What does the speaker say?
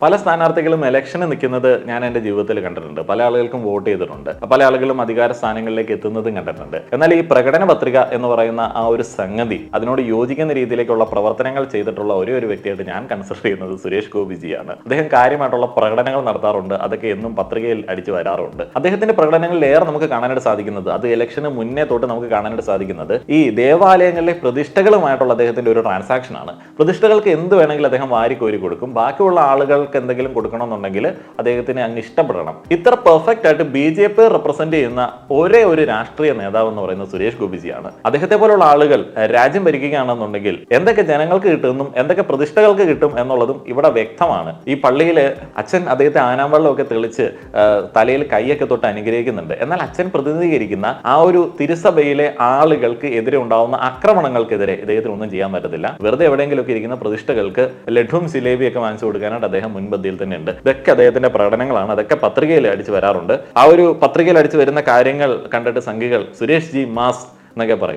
പല സ്ഥാനാർത്ഥികളും ഇലക്ഷന് നിൽക്കുന്നത് ഞാൻ എൻ്റെ ജീവിതത്തിൽ കണ്ടിട്ടുണ്ട്. പല ആളുകൾക്കും വോട്ട് ചെയ്തിട്ടുണ്ട്. പല ആളുകളും അധികാര സ്ഥാനങ്ങളിലേക്ക് എത്തുന്നതും കണ്ടിട്ടുണ്ട്. എന്നാൽ ഈ പ്രകടന പത്രിക എന്ന് പറയുന്ന ആ ഒരു സംഗതി, അതിനോട് യോജിക്കുന്ന രീതിയിലേക്കുള്ള പ്രവർത്തനങ്ങൾ ചെയ്തിട്ടുള്ള ഒരേ ഒരു വ്യക്തിയായിട്ട് ഞാൻ കൺസിഡർ ചെയ്യുന്നത് സുരേഷ് ഗോപിജിയാണ്. അദ്ദേഹം കാര്യമായിട്ടുള്ള പ്രകടനങ്ങൾ നടത്താറുണ്ട്. അതൊക്കെ എന്നും പത്രികയിൽ അടിച്ചു വരാറുണ്ട്. അദ്ദേഹത്തിന്റെ പ്രകടനങ്ങളിൽ ഏറെ നമുക്ക് കാണാനായിട്ട് സാധിക്കുന്നത്, അത് ഇലക്ഷന് മുന്നേ തൊട്ട് നമുക്ക് കാണാനായിട്ട് സാധിക്കുന്നത്, ഈ ദേവാലയങ്ങളിലെ പ്രതിഷ്ഠകളുമായിട്ടുള്ള അദ്ദേഹത്തിന്റെ ഒരു ട്രാൻസാക്ഷൻ ആണ്. പ്രതിഷ്ഠകൾക്ക് എന്ത് വേണമെങ്കിലും അദ്ദേഹം വാരിക്കോരി കൊടുക്കും. ബാക്കിയുള്ള ആളുകൾക്ക് എന്തെങ്കിലും കൊടുക്കണമെന്നുണ്ടെങ്കിൽ അദ്ദേഹത്തിന് അങ്ങ് ഇഷ്ടപ്പെടണം. ഇത്ര പെർഫെക്റ്റ് ആയിട്ട് BJP റെപ്രസെന്റ് ചെയ്യുന്ന ഒരേ ഒരു രാഷ്ട്രീയ നേതാവ് എന്ന് പറയുന്നത് സുരേഷ് ഗോപിജിയാണ്. അദ്ദേഹത്തെ പോലുള്ള ആളുകൾ രാജ്യം ഭരിക്കുകയാണെന്നുണ്ടെങ്കിൽ എന്തൊക്കെ ജനങ്ങൾക്ക് കിട്ടുമെന്നും എന്തൊക്കെ പ്രതിഷ്ഠകൾക്ക് കിട്ടും എന്നുള്ളതും ഇവിടെ വ്യക്തമാണ്. ഈ പള്ളിയിൽ അച്ഛൻ അദ്ദേഹത്തെ ആനാവെള്ളമൊക്കെ തെളിച്ച് തലയിൽ കൈയൊക്കെ തൊട്ട് അനുഗ്രഹിക്കുന്നുണ്ട്. എന്നാൽ അച്ഛൻ പ്രതിനിധീകരിക്കുന്ന ആ ഒരു തിരുസഭയിലെ ആളുകൾക്ക് എതിരെ ഉണ്ടാവുന്ന ആക്രമണങ്ങൾക്കെതിരെ ഇദ്ദേഹത്തിന് ഒന്നും ചെയ്യാൻ പറ്റത്തില്ല. വെറുതെ എവിടെയെങ്കിലുമൊക്കെ ഇരിക്കുന്ന പ്രതിഷ്ഠകൾക്ക് ലഡുവും ജിലേബിയൊക്കെ വാങ്ങിച്ചു കൊടുക്കാനായിട്ട് അദ്ദേഹം മുൻപന്തിയിൽ തന്നെ ഉണ്ട്. ഇതൊക്കെ അദ്ദേഹത്തിന്റെ പ്രകടനങ്ങളാണ്. അതൊക്കെ പത്രികയിൽ അടിച്ചു വരാറുണ്ട്. ആ ഒരു പത്രികയിൽ അടിച്ചു വരുന്ന കാര്യങ്ങൾ കണ്ടിട്ട് സംഘികൾ സുരേഷ് ജി മാസ് എന്നൊക്കെ പറയും.